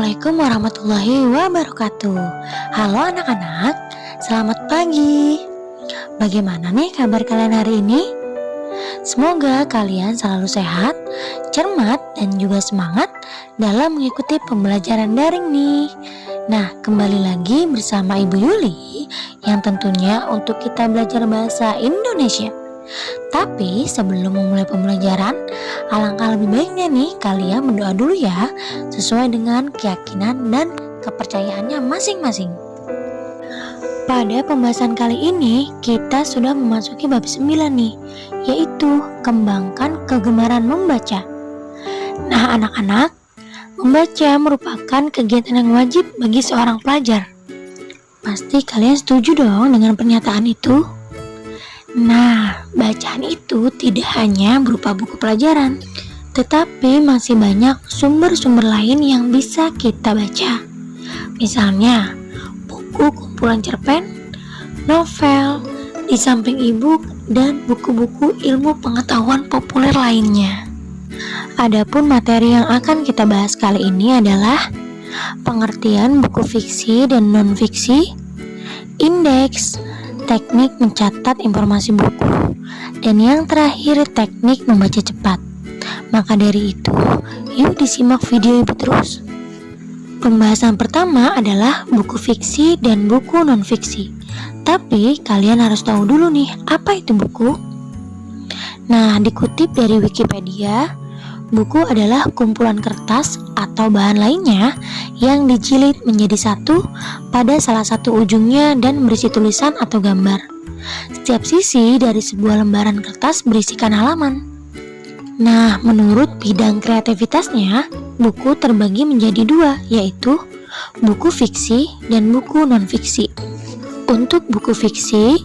Assalamualaikum warahmatullahi wabarakatuh. Halo anak-anak, selamat pagi. Bagaimana nih kabar kalian hari ini? Semoga kalian selalu sehat, cermat, dan juga semangat dalam mengikuti pembelajaran daring nih. Nah, kembali lagi bersama Ibu Yuli yang tentunya untuk kita belajar bahasa Indonesia. Tapi sebelum memulai pembelajaran, alangkah lebih baiknya nih kalian berdoa dulu ya, sesuai dengan keyakinan dan kepercayaannya masing-masing. Pada pembahasan kali ini, kita sudah memasuki bab 9 nih, yaitu kembangkan kegemaran membaca. Nah anak-anak, membaca merupakan kegiatan yang wajib bagi seorang pelajar. Pasti kalian setuju dong dengan pernyataan itu? Nah, bacaan itu tidak hanya berupa buku pelajaran, tetapi masih banyak sumber-sumber lain yang bisa kita baca. Misalnya, buku kumpulan cerpen, novel, di samping e-book, dan buku-buku ilmu pengetahuan populer lainnya. Adapun materi yang akan kita bahas kali ini adalah pengertian buku fiksi dan non-fiksi, indeks, teknik mencatat informasi buku, dan yang terakhir teknik membaca cepat. Maka dari itu, yuk disimak video ibu terus. Pembahasan pertama adalah buku fiksi dan buku non-fiksi. Tapi kalian harus tahu dulu nih, apa itu buku? Nah, dikutip dari Wikipedia, buku adalah kumpulan kertas atau bahan lainnya yang dijilid menjadi satu pada salah satu ujungnya dan berisi tulisan atau gambar. Setiap sisi dari sebuah lembaran kertas berisikan halaman. Nah, menurut bidang kreativitasnya, buku terbagi menjadi dua, yaitu buku fiksi dan buku non-fiksi. Untuk buku fiksi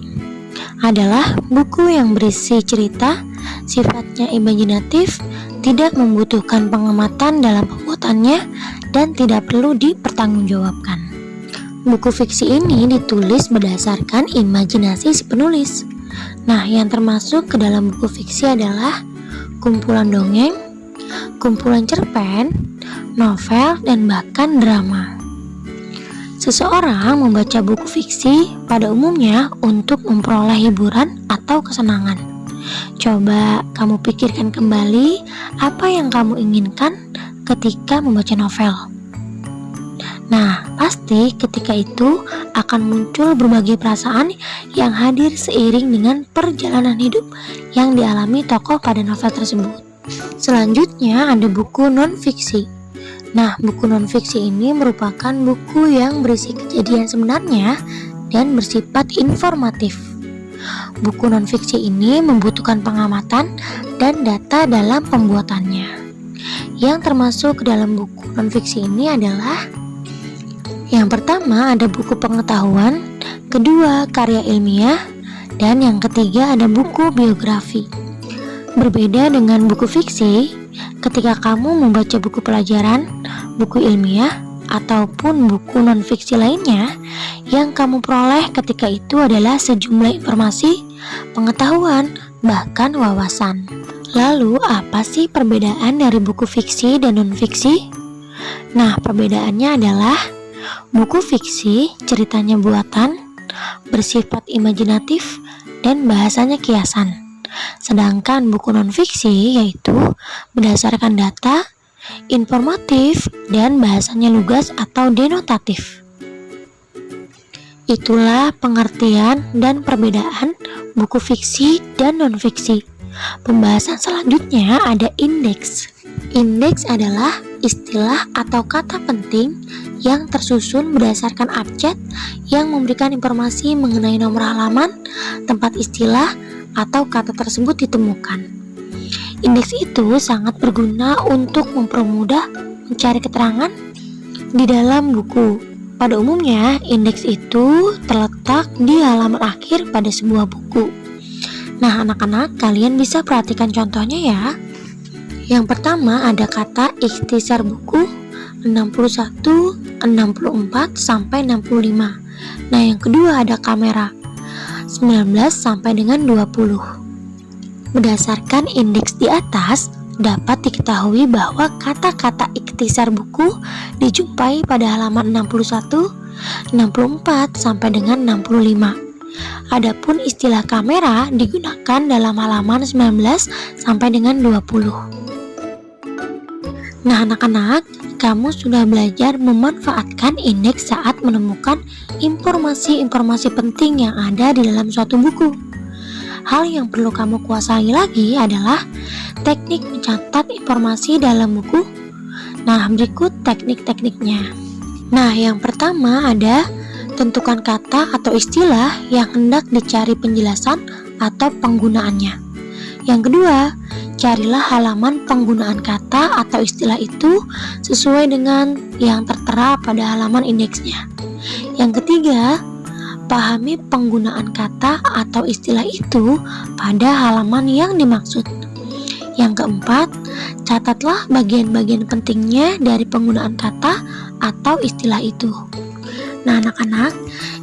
adalah buku yang berisi cerita, sifatnya imajinatif, tidak membutuhkan pengamatan dalam pembuatannya, dan tidak perlu dipertanggungjawabkan. Buku fiksi ini ditulis berdasarkan imajinasi si penulis. Nah, yang termasuk ke dalam buku fiksi adalah kumpulan dongeng, kumpulan cerpen, novel, dan bahkan drama. Seseorang membaca buku fiksi pada umumnya untuk memperoleh hiburan atau kesenangan. Coba kamu pikirkan kembali apa yang kamu inginkan ketika membaca novel. Nah, pasti ketika itu akan muncul berbagai perasaan yang hadir seiring dengan perjalanan hidup yang dialami tokoh pada novel tersebut. Selanjutnya ada buku non-fiksi. Nah, buku non-fiksi ini merupakan buku yang berisi kejadian sebenarnya dan bersifat informatif. Buku non-fiksi ini membutuhkan pengamatan dan data dalam pembuatannya. Yang termasuk ke dalam buku non-fiksi ini adalah yang pertama ada buku pengetahuan, kedua karya ilmiah, dan yang ketiga ada buku biografi. Berbeda dengan buku fiksi, ketika kamu membaca buku pelajaran, buku ilmiah, ataupun buku non-fiksi lainnya, yang kamu peroleh ketika itu adalah sejumlah informasi, pengetahuan, bahkan wawasan. Lalu, apa sih perbedaan dari buku fiksi dan non-fiksi? Nah, perbedaannya adalah buku fiksi ceritanya buatan, bersifat imajinatif, dan bahasanya kiasan. Sedangkan buku non-fiksi yaitu berdasarkan data, informatif, dan bahasanya lugas atau denotatif. Itulah pengertian dan perbedaan buku fiksi dan non-fiksi. Pembahasan selanjutnya ada indeks. Indeks adalah istilah atau kata penting yang tersusun berdasarkan abjad yang memberikan informasi mengenai nomor halaman, tempat istilah, atau kata tersebut ditemukan. Indeks itu sangat berguna untuk mempermudah mencari keterangan di dalam buku. Pada umumnya, indeks itu terletak di halaman akhir pada sebuah buku. Nah, anak-anak, kalian bisa perhatikan contohnya ya. Yang pertama ada kata ikhtisar buku 61, 64, sampai 65. Nah, yang kedua ada kamera 19 sampai dengan 20. Berdasarkan indeks di atas, dapat diketahui bahwa kata-kata ikhtisar buku dijumpai pada halaman 61, 64 sampai dengan 65. Adapun istilah kamera digunakan dalam halaman 19 sampai dengan 20. Nah, anak-anak, kamu sudah belajar memanfaatkan indeks saat menemukan informasi-informasi penting yang ada di dalam suatu buku. Hal yang perlu kamu kuasai lagi adalah teknik mencatat informasi dalam buku. Nah, berikut teknik-tekniknya. Nah, yang pertama ada tentukan kata atau istilah yang hendak dicari penjelasan atau penggunaannya. Yang kedua, carilah halaman penggunaan kata atau istilah itu sesuai dengan yang tertera pada halaman indeksnya. Yang ketiga, pahami penggunaan kata atau istilah itu pada halaman yang dimaksud. Yang keempat, catatlah bagian-bagian pentingnya dari penggunaan kata atau istilah itu. Nah, anak-anak,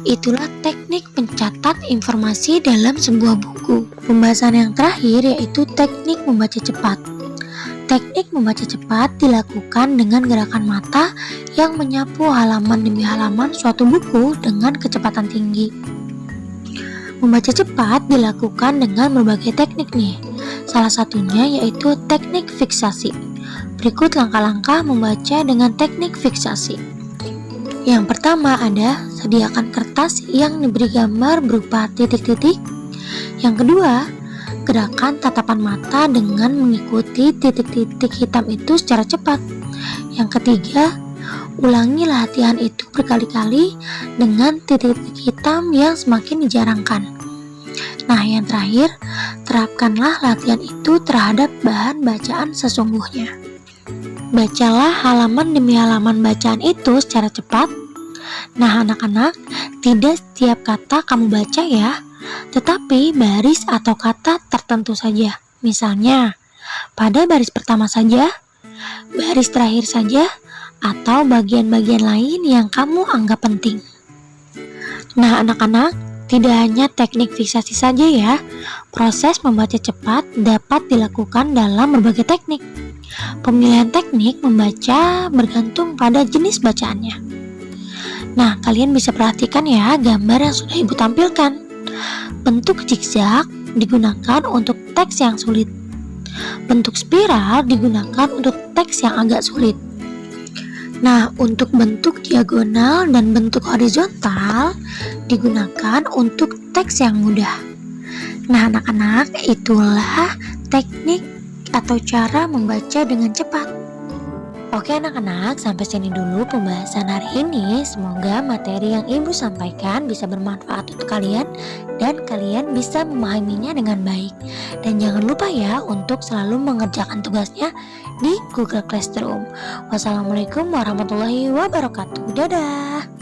itulah teknik mencatat informasi dalam sebuah buku. Pembahasan yang terakhir yaitu teknik membaca cepat. Teknik membaca cepat dilakukan dengan gerakan mata yang menyapu halaman demi halaman suatu buku dengan kecepatan tinggi. Membaca cepat dilakukan dengan berbagai teknik nih. Salah satunya yaitu teknik fiksasi. Berikut langkah-langkah membaca dengan teknik fiksasi. Yang pertama ada sediakan kertas yang diberi gambar berupa titik-titik. Yang kedua, gerakan tatapan mata dengan mengikuti titik-titik hitam itu secara cepat. Yang ketiga, ulangi latihan itu berkali-kali dengan titik-titik hitam yang semakin dijarangkan. Nah, yang terakhir, terapkanlah latihan itu terhadap bahan bacaan sesungguhnya. Bacalah halaman demi halaman bacaan itu secara cepat. Nah, anak-anak, tidak setiap kata kamu baca ya, tetapi baris atau kata tertentu saja. Misalnya, pada baris pertama saja, baris terakhir saja, atau bagian-bagian lain yang kamu anggap penting. Nah, anak-anak, tidak hanya teknik fiksasi saja ya, proses membaca cepat dapat dilakukan dalam berbagai teknik. Pemilihan teknik membaca bergantung pada jenis bacaannya. Nah, kalian bisa perhatikan ya gambar yang sudah Ibu tampilkan. Bentuk zigzag digunakan untuk teks yang sulit. Bentuk spiral digunakan untuk teks yang agak sulit. Nah, untuk bentuk diagonal dan bentuk horizontal digunakan untuk teks yang mudah. Nah, anak-anak, itulah teknik atau cara membaca dengan cepat. Oke anak-anak, sampai sini dulu pembahasan hari ini. Semoga materi yang Ibu sampaikan bisa bermanfaat untuk kalian dan kalian bisa memahaminya dengan baik. Dan jangan lupa ya untuk selalu mengerjakan tugasnya di Google Classroom. Wassalamualaikum warahmatullahi wabarakatuh. Dadah.